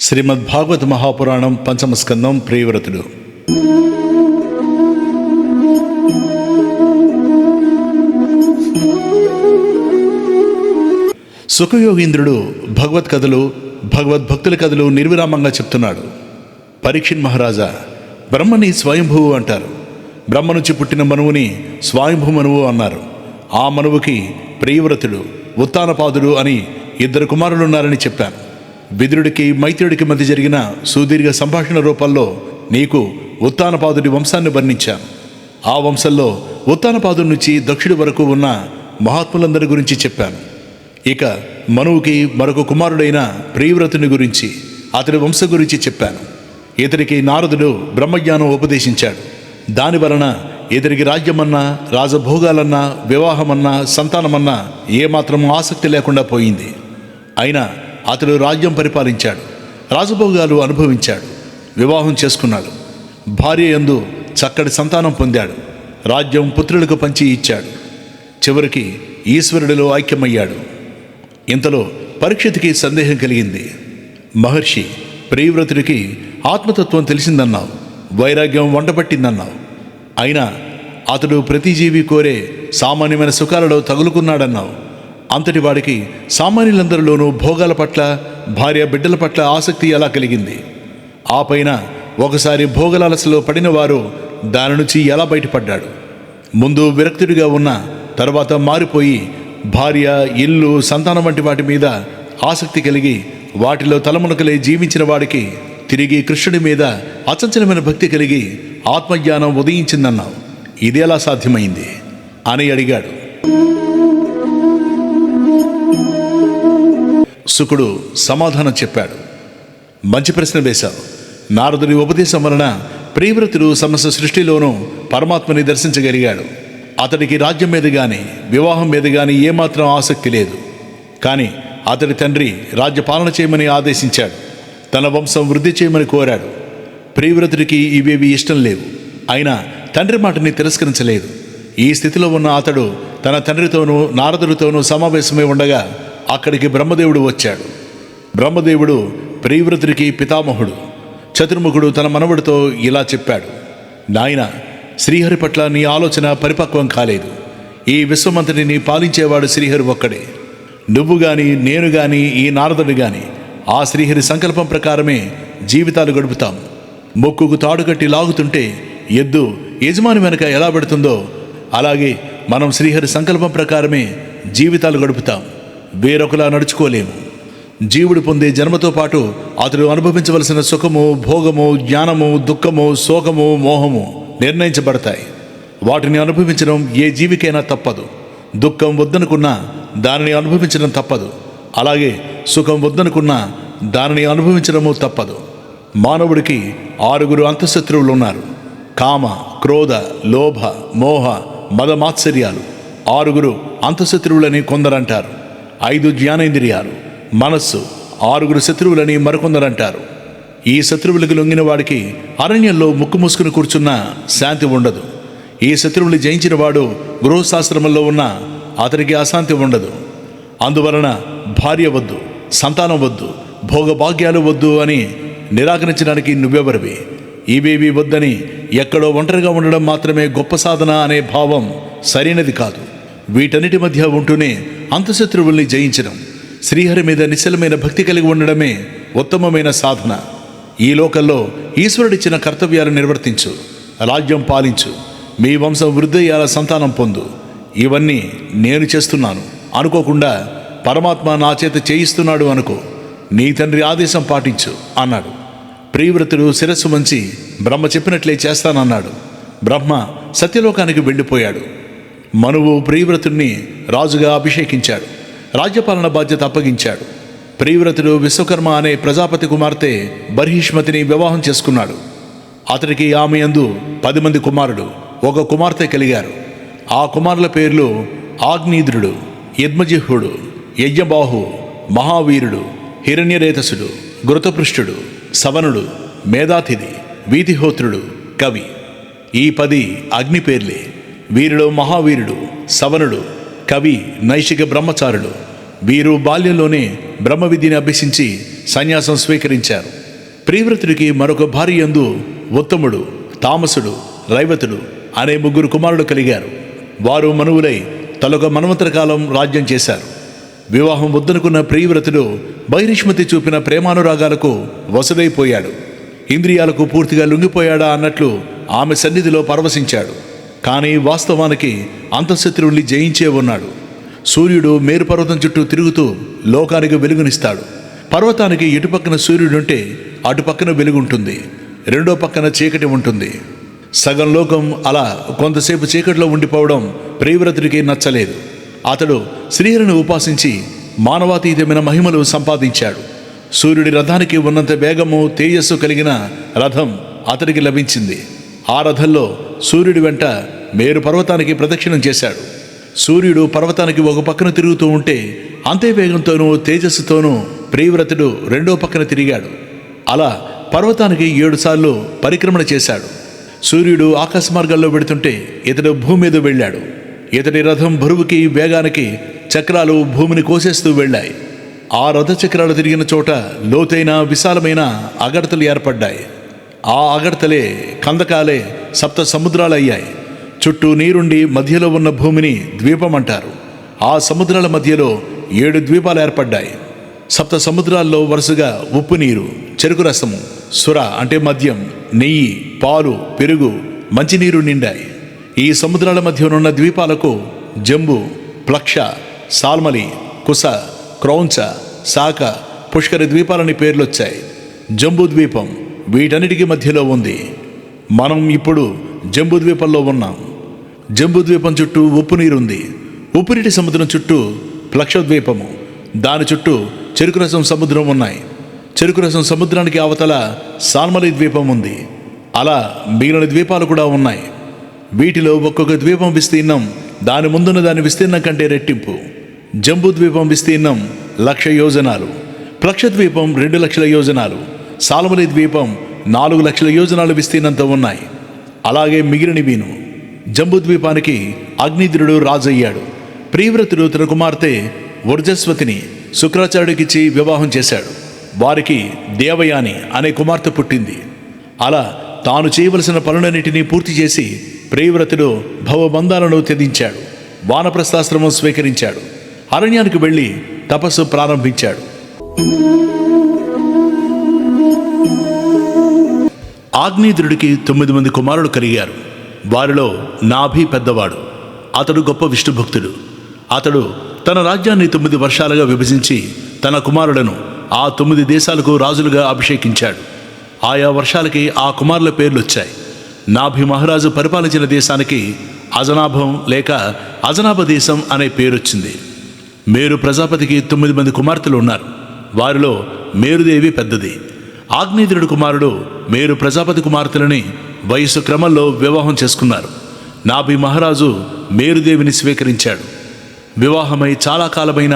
శ్రీమద్భాగవత మహాపురాణం పంచమ స్కందం ప్రియవ్రతుడు. సుఖయోగీంద్రుడు భగవత్ కథలు, భగవద్భక్తుల కథలు నిర్విరామంగా చెప్తున్నాడు. పరీక్షిత్ మహారాజా, బ్రహ్మని స్వయంభువు అంటారు. బ్రహ్మ నుంచి పుట్టిన మనువుని స్వయంభు మనువు అన్నారు. ఆ మనువుకి ప్రియవ్రతుడు, ఉత్తానపాదుడు అని ఇద్దరు కుమారులున్నారని చెప్పాను. విదురుడికి మైత్రుడికి మధ్య జరిగిన సుదీర్ఘ సంభాషణ రూపంలో నీకు ఉత్తానపాదుడి వంశాన్ని వర్ణించాను. ఆ వంశంలో ఉత్తానపాదుడి నుంచి దక్షుడి వరకు ఉన్న మహాత్ములందరి గురించి చెప్పాను. ఇక మనువుకి మరొక కుమారుడైన ప్రియవ్రతుని గురించి, అతడి వంశం గురించి చెప్పాను. ఇతడికి నారదుడు బ్రహ్మజ్ఞానం ఉపదేశించాడు. దాని వలన ఇతడికి రాజ్యమన్నా, రాజభోగాలన్నా, వివాహమన్నా, సంతానమన్నా ఏమాత్రం ఆసక్తి లేకుండా పోయింది. అయినా అతడు రాజ్యం పరిపాలించాడు, రాజభోగాలు అనుభవించాడు, వివాహం చేసుకున్నాడు, భార్య యందు చక్కటి సంతానం పొందాడు, రాజ్యం పుత్రులకు పంచి ఇచ్చాడు. చివరికి ఈశ్వరుడిలో ఐక్యమయ్యాడు. ఇంతలో పరీక్షిత్తుకి సందేహం కలిగింది. మహర్షి, ప్రియవ్రతుడికి ఆత్మతత్వం తెలిసిందన్నావు, వైరాగ్యం వంటపట్టిందన్నావు. అయినా అతడు ప్రతి జీవి కోరే సామాన్యమైన సుఖాలలో తగులుకున్నాడన్నావు. అంతటి వాడికి సామాన్యులందరిలోనూ భోగాల పట్ల, భార్య బిడ్డల పట్ల ఆసక్తి ఎలా కలిగింది? ఆ పైన ఒకసారి భోగలాలసలో పడిన వారు దాని నుంచి ఎలా బయటపడ్డాడు? ముందు విరక్తుడిగా ఉన్న తర్వాత మారిపోయి భార్య, ఇల్లు, సంతానం వంటి వాటి మీద ఆసక్తి కలిగి వాటిలో తలమునకలే జీవించిన వాడికి తిరిగి కృష్ణుడి మీద అచంచలమైన భక్తి కలిగి ఆత్మజ్ఞానం ఉదయించిందన్నావు. ఇది ఎలా సాధ్యమైంది అని అడిగాడు. శుకుడు సమాధానం చెప్పాడు. మంచి ప్రశ్న వేశావు. నారదుడి ఉపదేశం వలన ప్రియవ్రతుడు సమస్త సృష్టిలోనూ పరమాత్మని దర్శించగలిగాడు. అతడికి రాజ్యం మీద కానీ, వివాహం మీద కానీ ఏమాత్రం ఆసక్తి లేదు. కానీ అతడి తండ్రి రాజ్యపాలన చేయమని ఆదేశించాడు. తన వంశం వృద్ధి చేయమని కోరాడు. ప్రియవ్రతుడికి ఇవేవి ఇష్టం లేవు. అయినా తండ్రి మాటని తిరస్కరించలేదు. ఈ స్థితిలో ఉన్న అతడు తన తండ్రితోనూ నారదుడితోనూ సమావేశమై ఉండగా అక్కడికి బ్రహ్మదేవుడు వచ్చాడు. బ్రహ్మదేవుడు ప్రియవ్రతుడికి పితామహుడు. చతుర్ముఖుడు తన మనవడితో ఇలా చెప్పాడు. నాయన, శ్రీహరి పట్ల నీ ఆలోచన పరిపక్వం కాలేదు. ఈ విశ్వమంతటిని పాలించేవాడు శ్రీహరి ఒక్కడే. నువ్వు గాని, నేను గాని, ఈ నారదుడు గాని ఆ శ్రీహరి సంకల్పం ప్రకారమే జీవితాలు గడుపుతాం. మొక్కుకు తాడు కట్టి లాగుతుంటే ఎద్దు యజమాని వెనక ఎలా పెడుతుందో అలాగే మనం శ్రీహరి సంకల్పం ప్రకారమే జీవితాలు గడుపుతాం. వేరొకలా నడుచుకోలేము. జీవుడు పొందే జన్మతో పాటు అతడు అనుభవించవలసిన సుఖము, భోగము, జ్ఞానము, దుఃఖము, శోకము, మోహము నిర్ణయించబడతాయి. వాటిని అనుభవించడం ఏ జీవికైనా తప్పదు. దుఃఖం వద్దనుకున్నా దానిని అనుభవించడం తప్పదు. అలాగే సుఖం వద్దనుకున్నా దానిని అనుభవించడము తప్పదు. మానవుడికి 6 అంతఃశత్రువులు ఉన్నారు. కామ, క్రోధ, లోభ, మోహ, మదమాత్సర్యాలు 6 అంతఃశత్రువులని కొందరంటారు. 5 జ్ఞానేంద్రియాలు, మనస్సు 6 శత్రువులని మరికొందరంటారు. ఈ శత్రువులకు లొంగిన వాడికి అరణ్యంలో ముక్కు మూసుకుని కూర్చున్నా శాంతి ఉండదు. ఈ శత్రువులు జయించిన వాడు గృహశాస్త్రములో ఉన్న అతడికి అశాంతి ఉండదు. అందువలన భార్య వద్దు, సంతానం వద్దు, భోగభాగ్యాలు వద్దు అని నిరాకరించడానికి నువ్వెవరివి? ఇవేవి వద్దని ఎక్కడో ఒంటరిగా ఉండడం మాత్రమే గొప్ప సాధన అనే భావం సరైనది కాదు. వీటన్నిటి మధ్య ఉంటూనే అంతఃశత్రువుల్ని జయించడం, శ్రీహరి మీద నిశ్చలమైన భక్తి కలిగి ఉండడమే ఉత్తమమైన సాధన. ఈ లోకంలో ఈశ్వరుడిచ్చిన కర్తవ్యాలు నిర్వర్తించు, రాజ్యం పాలించు, మీ వంశం వృద్ధయ్యాల సంతానం పొందు. ఇవన్నీ నేను చేస్తున్నాను అనుకోకుండా పరమాత్మ నా చేత చేయిస్తున్నాడు అనుకో. నీ తండ్రి ఆదేశం పాటించు అన్నాడు. ప్రియవ్రతుడు శిరస్సు వంచి బ్రహ్మ చెప్పినట్లే చేస్తానన్నాడు. బ్రహ్మ సత్యలోకానికి వెళ్ళిపోయాడు. మనువు ప్రియవ్రతుడిని రాజుగా అభిషేకించాడు. రాజ్యపాలన బాధ్యత అప్పగించాడు. ప్రియవ్రతుడు విశ్వకర్మ అనే ప్రజాపతి కుమార్తె బర్హిష్మతిని వివాహం చేసుకున్నాడు. అతడికి ఆమె యందు 10 మంది కుమారుడు, 1 కుమార్తె కలిగారు. ఆ కుమారుల పేర్లు ఆగ్నేయుడు, యద్మజిహ్వుడు, యజ్ఞబాహు, మహావీరుడు, హిరణ్యరేతసుడు, ఘృతపృష్ఠుడు, సవనుడు, మేధాతిథి, వీతిహోత్రుడు, కవి. ఈ 10 అగ్ని పేర్లే. వీరిలో మహావీరుడు, సవనుడు, కవి, నైషిక బ్రహ్మచారులు. వీరు బాల్యంలోనే బ్రహ్మ విద్యని అభ్యసించి సన్యాసం స్వీకరించారు. ప్రియవ్రతుడికి మరొక భార్య యందు ఉత్తముడు, తామసుడు, రైవతుడు అనే 3 కుమారులు కలిగారు. వారు మనువులై తలొక మన్వంతర కాలం రాజ్యం చేశారు. వివాహం వద్దనుకున్న ప్రియవ్రతుడు బైరిష్మతి చూపిన ప్రేమానురాగాలకు వసుడైపోయాడు. ఇంద్రియాలకు పూర్తిగా లొంగిపోయాడా అన్నట్లు ఆమె సన్నిధిలో పరవశించాడు. కానీ వాస్తవానికి అంతఃశత్రువుల్ని జయించే ఉన్నాడు. సూర్యుడు మేరు పర్వతం చుట్టూ తిరుగుతూ లోకానికి వెలుగునిస్తాడు. పర్వతానికి ఇటుపక్కన సూర్యుడుంటే అటుపక్కన వెలుగుంటుంది, రెండో పక్కన చీకటి ఉంటుంది. సగం లోకం అలా కొంతసేపు చీకటిలో ఉండిపోవడం ప్రియవ్రతుడికి నచ్చలేదు. అతడు శ్రీహరిని ఉపాసించి మానవాతీతమైన మహిమలు సంపాదించాడు. సూర్యుడి రథానికి ఉన్నంత వేగము, తేజస్సు కలిగిన రథం అతడికి లభించింది. ఆ రథంలో సూర్యుడి వెంట మేరు పర్వతానికి ప్రదక్షిణం చేశాడు. సూర్యుడు పర్వతానికి ఒక పక్కన తిరుగుతూ ఉంటే అంతే వేగంతోనూ తేజస్సుతోనూ ప్రియవ్రతుడు రెండో పక్కన తిరిగాడు. అలా పర్వతానికి 7 సార్లు పరిక్రమణ చేశాడు. సూర్యుడు ఆకాశ మార్గాల్లో వెడుతుంటే ఇతడు భూమి మీద వెళ్ళాడు. ఇతడి రథం బరువుకి, వేగానికి చక్రాలు భూమిని కోసేస్తూ వెళ్ళాయి. ఆ రథ చక్రాలు తిరిగిన చోట లోతైన విశాలమైన అగడతలు ఏర్పడ్డాయి. ఆ అగడతలే కందకాలే 7 సముద్రాలయ్యాయి. చుట్టూ నీరుండి మధ్యలో ఉన్న భూమిని ద్వీపం అంటారు. ఆ సముద్రాల మధ్యలో 7 ద్వీపాలు ఏర్పడ్డాయి. 7 సముద్రాల్లో వరుసగా ఉప్పు నీరు, చెరుకు రసము, సుర అంటే మద్యం, నెయ్యి, పాలు, పెరుగు, మంచినీరు నిండాయి. ఈ సముద్రాల మధ్యనున్న ద్వీపాలకు జంబు, ప్లక్ష, సాల్మలి, కుస, క్రౌంచ, శాఖ, పుష్కర ద్వీపాలని పేర్లొచ్చాయి. జంబూ ద్వీపం వీటన్నిటికీ మధ్యలో ఉంది. మనం ఇప్పుడు జంబూ ద్వీపంలో ఉన్నాం. జంబూ ద్వీపం చుట్టూ ఉప్పు నీరుంది. ఉప్పునీటి సముద్రం చుట్టూ ప్లక్ష ద్వీపము, దాని చుట్టూ చెరుకు రసం సముద్రం ఉన్నాయి. చెరుకు రసం సముద్రానికి అవతల సాల్మలి ద్వీపం ఉంది. అలా మిగిలిన ద్వీపాలు కూడా ఉన్నాయి. వీటిలో ఒక్కొక్క ద్వీపం విస్తీర్ణం దాని ముందున్న దాని విస్తీర్ణం కంటే రెట్టింపు. జంబూ ద్వీపం విస్తీర్ణం 1,00,000 యోజనాలు, ప్లక్ష ద్వీపం 2,00,000 యోజనాలు, సాల్మలి ద్వీపం 4,00,000 యోజనాలు విస్తీర్ణంతో ఉన్నాయి. అలాగే మిగిలినవిను. జంబూ ద్వీపానికి అగ్నిద్రుడు రాజయ్యాడు. ప్రియవ్రతుడు తన కుమార్తె వర్జస్వతిని శుక్రాచార్యుడికిచ్చి వివాహం చేశాడు. వారికి దేవయాని అనే కుమార్తె పుట్టింది. అలా తాను చేయవలసిన పనులన్నిటినీ పూర్తి చేసి ప్రియవ్రతుడు భవబంధాలను త్యజించాడు. వానప్రస్థాశ్రమం స్వీకరించాడు. అరణ్యానికి వెళ్ళి తపస్సు ప్రారంభించాడు. ఆగ్నేయుడికి 9 మంది కుమారులు కలిగారు. వారిలో నాభి పెద్దవాడు. అతడు గొప్ప విష్ణుభక్తుడు. అతడు తన రాజ్యాన్ని 9 వర్షాలుగా విభజించి తన కుమారులను ఆ 9 దేశాలకు రాజులుగా అభిషేకించాడు. ఆయా వర్షాలకి ఆ కుమారుల పేర్లు వచ్చాయి. నాభి మహారాజు పరిపాలించిన దేశానికి అజనాభం లేక అజనాభ దేశం అనే పేరొచ్చింది. మేరు ప్రజాపతికి 9 మంది కుమార్తెలు ఉన్నారు. వారిలో మేరుదేవి పెద్దది. ఆగ్నేయుడి కుమారుడు మేరు ప్రజాపతి కుమార్తెలని వయసు క్రమంలో వివాహం చేసుకున్నారు. నాభి మహారాజు మేరుదేవిని స్వీకరించాడు. వివాహమై చాలా కాలమైన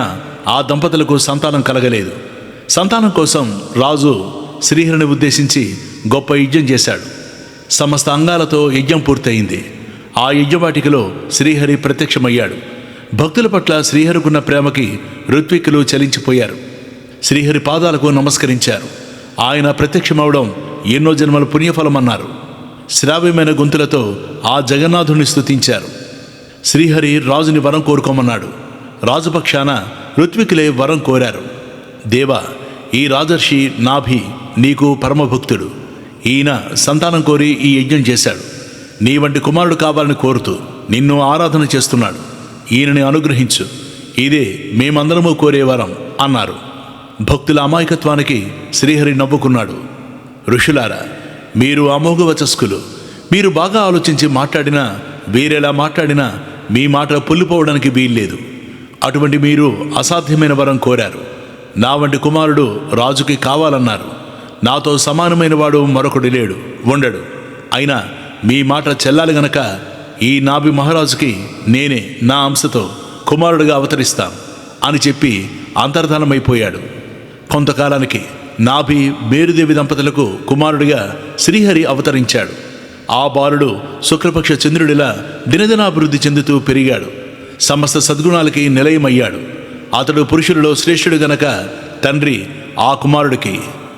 ఆ దంపతులకు సంతానం కలగలేదు. సంతానం కోసం రాజు శ్రీహరిని ఉద్దేశించి గొప్ప యజ్ఞం చేశాడు. సమస్త అంగాలతో యజ్ఞం పూర్తయింది. ఆ యజ్ఞవాటికలో శ్రీహరి ప్రత్యక్షమయ్యాడు. భక్తుల పట్ల శ్రీహరికున్న ప్రేమకి ఋత్విక్కులు చలించిపోయారు. శ్రీహరి పాదాలకు నమస్కరించారు. ఆయన ప్రత్యక్షమవడం ఎన్నో జన్మల పుణ్యఫలమన్నారు. శ్రావ్యమైన గొంతులతో ఆ జగన్నాథుని స్తుతించారు. శ్రీహరి రాజుని వరం కోరుకోమన్నాడు. రాజుపక్షాన ఋత్వికులే వరం కోరారు. దేవా, ఈ రాజర్షి నాభి నీకు పరమభక్తుడు. ఈయన సంతానం కోరి ఈ యజ్ఞం చేశాడు. నీ వంటి కుమారుడు కావాలని కోరుతూ నిన్ను ఆరాధన చేస్తున్నాడు. ఈయనని అనుగ్రహించు. ఇదే మేమందరము కోరే వరం అన్నారు. భక్తుల అమాయకత్వానికి శ్రీహరి నవ్వుకున్నాడు. ఋషులారా, మీరు అమోఘవచస్కులు. మీరు బాగా ఆలోచించి మాట్లాడినా, వేరేలా మాట్లాడినా మీ మాట పొల్లిపోవడానికి వీల్లేదు. అటువంటి మీరు అసాధ్యమైన వరం కోరారు. నా వంటి కుమారుడు రాజుకి కావాలన్నారు. నాతో సమానమైన వాడు మరొకడు లేడు, ఉండడు. అయినా మీ మాట చెల్లాలి గనక ఈ నాభి మహారాజుకి నేనే నా అంశతో కుమారుడిగా అవతరిస్తాను అని చెప్పి అంతర్ధానమైపోయాడు. కొంతకాలానికి నాభి మేరుదేవి దంపతులకు కుమారుడిగా శ్రీహరి అవతరించాడు. ఆ బాలుడు శుక్లపక్ష చంద్రుడిలా దినదినాభివృద్ధి చెందుతూ పెరిగాడు. సమస్త సద్గుణాలకి నిలయమయ్యాడు. అతడు పురుషులలో శ్రేష్ఠుడు గనక తండ్రి ఆ కుమారుడికి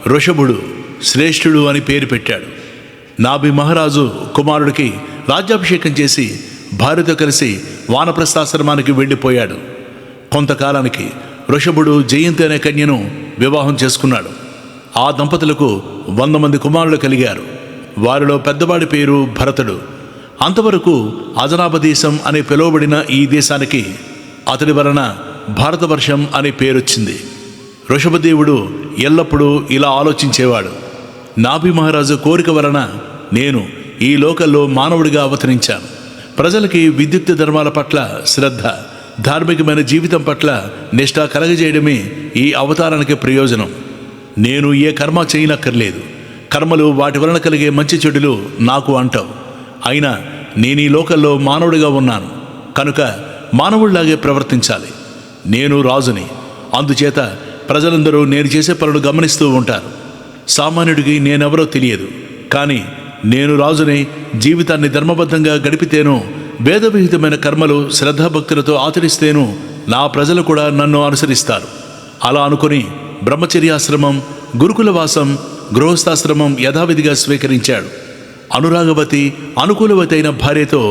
వృషభుడు శ్రేష్ఠుడు అని పేరు పెట్టాడు. నాభి మహారాజు కుమారుడికి రాజ్యాభిషేకం చేసి భార్యతో కలిసి వానప్రస్థాశ్రమానికి వెళ్ళిపోయాడు. కొంతకాలానికి వృషభుడు జయంతి అనే కన్యను వివాహం చేసుకున్నాడు. ఆ దంపతులకు 100 మంది కుమారులు కలిగారు. వారిలో పెద్దవాడి పేరు భరతుడు. అంతవరకు అజనాభ దేశం అని పిలువబడిన ఈ దేశానికి అతడి వలన భారతవర్షం అనే పేరొచ్చింది. వృషభదేవుడు ఎల్లప్పుడూ ఇలా ఆలోచించేవాడు, నాభి మహారాజు కోరిక వలన నేను ఈ లోకంలో మానవుడిగా అవతరించాను. ప్రజలకి విద్యుత్ ధర్మాల పట్ల శ్రద్ధ, ధార్మికమైన జీవితం పట్ల నిష్ఠ కలగజేయడమే ఈ అవతారానికి ప్రయోజనం. నేను ఏ కర్మ చేయనక్కర్లేదు. కర్మలు వాటి వలన కలిగే మంచి చెడులు నాకు అంటావు. అయినా నేను ఈ లోకంలో మానవుడిగా ఉన్నాను కనుక మానవుడిలాగే ప్రవర్తించాలి. నేను రాజుని, అందుచేత ప్రజలందరూ నేను చేసే పనులు గమనిస్తూ ఉంటారు. సామాన్యుడికి నేనెవరో తెలియదు, కానీ నేను రాజుని, జీవితాన్ని ధర్మబద్ధంగా గడిపితేను, వేదవిహితమైన కర్మలు శ్రద్ధాభక్తులతో ఆచరిస్తేను నా ప్రజలు కూడా నన్ను అనుసరిస్తారు. అలా అనుకుని బ్రహ్మచర్యాశ్రమం, గురుకులవాసం, గృహస్థాశ్రమం యథావిధిగా స్వీకరించాడు. అనురాగవతి, అనుకూలవతి అయిన భార్యతో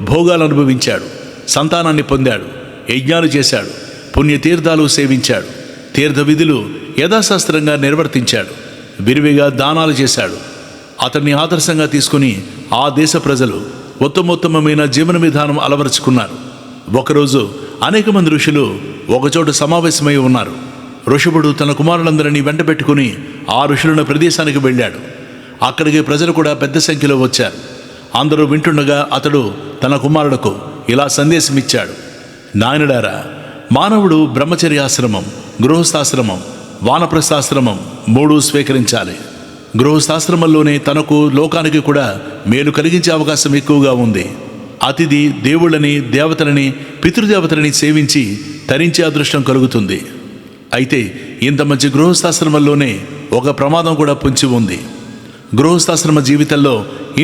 భోగాలు అనుభవించాడు. సంతానాన్ని పొందాడు. యజ్ఞాలు చేశాడు. పుణ్యతీర్థాలు సేవించాడు. తీర్థ విధులు యథాశాస్త్రంగా నిర్వర్తించాడు. విరివిగా దానాలు చేశాడు. అతన్ని ఆదర్శంగా తీసుకుని ఆ దేశ ప్రజలు ఉత్తమోత్తమమైన జీవన విధానం అలవరుచుకున్నారు. ఒకరోజు అనేక మంది ఋషులు ఒకచోట సమావేశమై ఉన్నారు. ఋషభుడు తన కుమారులందరినీ వెంటబెట్టుకుని ఆ ఋషులున్న ప్రదేశానికి వెళ్ళాడు. అక్కడికి ప్రజలు కూడా పెద్ద సంఖ్యలో వచ్చారు. అందరూ వింటుండగా అతడు తన కుమారుడుకు ఇలా సందేశమిచ్చాడు, నాయనడారా, మానవుడు బ్రహ్మచర్యాశ్రమం, గృహస్థాశ్రమం, వానప్రస్థాశ్రమం 3 స్వీకరించాలి. గృహస్థాశ్రమంలోనే తనకు, లోకానికి కూడా మేలు కలిగించే అవకాశం ఎక్కువగా ఉంది. అతిథి దేవుళ్ళని, దేవతలని, పితృదేవతలని సేవించి తరించే అదృష్టం కలుగుతుంది. అయితే ఇంత మంచి గృహస్థాశ్రమంలోనే ఒక ప్రమాదం కూడా పొంచి ఉంది. గృహస్థాశ్రమ జీవితంలో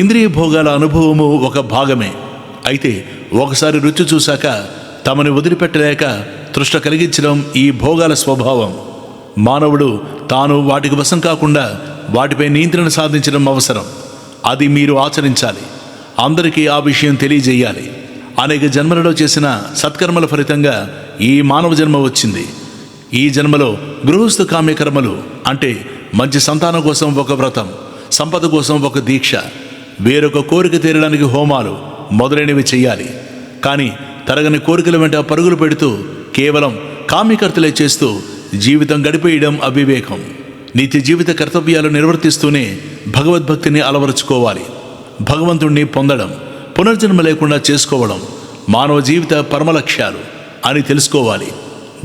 ఇంద్రియ భోగాల అనుభవము ఒక భాగమే. అయితే ఒకసారి రుచి చూశాక తమని వదిలిపెట్టలేక తృష్ణ కలిగించడం ఈ భోగాల స్వభావం. మానవుడు తాను వాటికి వశం కాకుండా వాటిపై నియంత్రణ సాధించడం అవసరం. అది మీరు ఆచరించాలి. అందరికీ ఆ విషయం తెలియజేయాలి. అనేక జన్మలలో చేసిన సత్కర్మల ఫలితంగా ఈ మానవ జన్మ వచ్చింది. ఈ జన్మలో గృహస్థ కామ్యకర్మలు అంటే మంచి సంతానం కోసం ఒక వ్రతం, సంపద కోసం ఒక దీక్ష, వేరొక కోరిక తీరడానికి హోమాలు మొదలైనవి చెయ్యాలి. కానీ తరగని కోరికల వెంట పరుగులు పెడుతూ కేవలం కామ్యకర్తలే చేస్తూ జీవితం గడిపేయడం అవివేకం. నిత్య జీవిత కర్తవ్యాలు నిర్వర్తిస్తూనే భగవద్భక్తిని అలవరుచుకోవాలి. భగవంతుణ్ణి పొందడం, పునర్జన్మ లేకుండా చేసుకోవడం మానవ జీవిత పరమలక్ష్యాలు అని తెలుసుకోవాలి.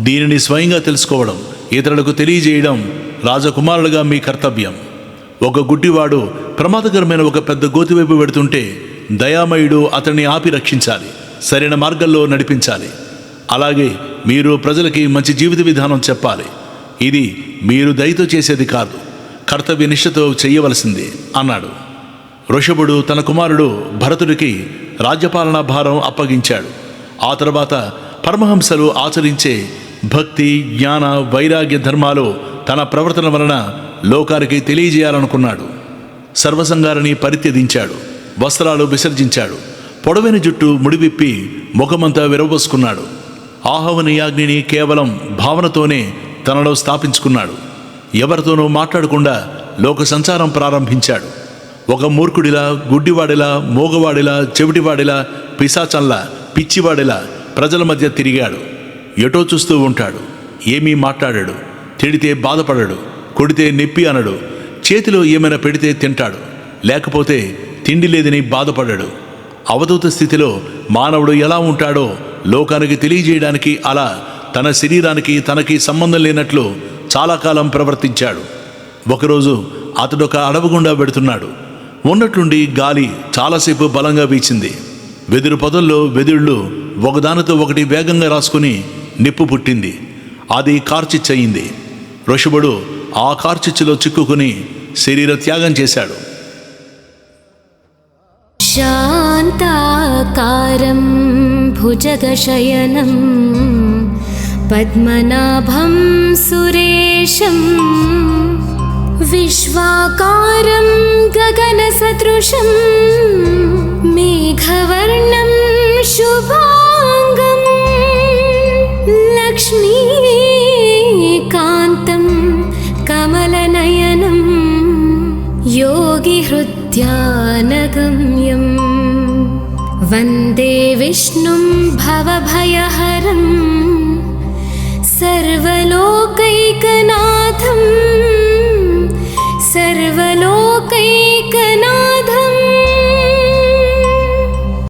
దీనిని స్వయంగా తెలుసుకోవడం, ఇతరులకు తెలియజేయడం రాజకుమారులుగా మీ కర్తవ్యం. ఒక గుడ్డివాడు ప్రమాదకరమైన ఒక పెద్ద గోతివైపు పెడుతుంటే దయామయుడు అతన్ని ఆపి రక్షించాలి, సరైన మార్గంలో నడిపించాలి. అలాగే మీరు ప్రజలకి మంచి జీవిత విధానం చెప్పాలి. ఇది మీరు దయతో చేసేది కాదు, కర్తవ్య నిష్ఠతో చేయవలసింది అన్నాడు. వృషభుడు తన కుమారుడు భరతుడికి రాజ్యపాలనా భారం అప్పగించాడు. ఆ తర్వాత పరమహంసలు ఆచరించే భక్తి, జ్ఞాన, వైరాగ్య ధర్మాలు తన ప్రవర్తన వలన లోకానికి తెలియజేయాలనుకున్నాడు. సర్వసంగారిని పరిత్యజించాడు. వస్త్రాలు విసర్జించాడు. పొడవైన జుట్టు ముడివిప్పి ముఖమంతా విరవబోసుకున్నాడు. ఆహవనీయాగ్నిని కేవలం భావనతోనే తనలో స్థాపించుకున్నాడు. ఎవరితోనూ మాట్లాడకుండా లోక సంచారం ప్రారంభించాడు. ఒక మూర్ఖుడిలా, గుడ్డివాడిలా, మోగవాడిలా, చెవిటివాడిలా, పిశాచంలా, పిచ్చివాడిలా ప్రజల మధ్య తిరిగాడు. ఎటో చూస్తూ ఉంటాడు. ఏమీ మాట్లాడాడు. తిడితే బాధపడడు. కొడితే నొప్పి అనడు. చేతిలో ఏమైనా పెడితే తింటాడు. లేకపోతే తిండి లేదని బాధపడడు. అవధూత స్థితిలో మానవుడు ఎలా ఉంటాడో లోకానికి తెలియజేయడానికి అలా తన శరీరానికి తనకి సంబంధం లేనట్లు చాలా కాలం ప్రవర్తించాడు. ఒకరోజు అతడొక అడవి గుండా వెడుతున్నాడు. ఉన్నట్లుండి గాలి చాలాసేపు బలంగా వీచింది. వెదురు పొదల్లో వెదుళ్ళు ఒకదానితో ఒకటి వేగంగా రాసుకుని నిప్పు పుట్టింది. అది కార్చిచ్చయింది. వృషభుడు ఆ కార్చిచ్చులో చిక్కుకుని శరీర త్యాగం చేశాడు. శాంతాకారం భుజగశయనం पद्मनाभं सुरेशं विश्वाकारं गगनसदृशं मेघवर्णं शुभांगं लक्ष्मीकान्तं कमलनयनं योगिहृद्यानगम्यं वन्दे विष्णुं भवभयहरं सर्वलोकैकनाथम्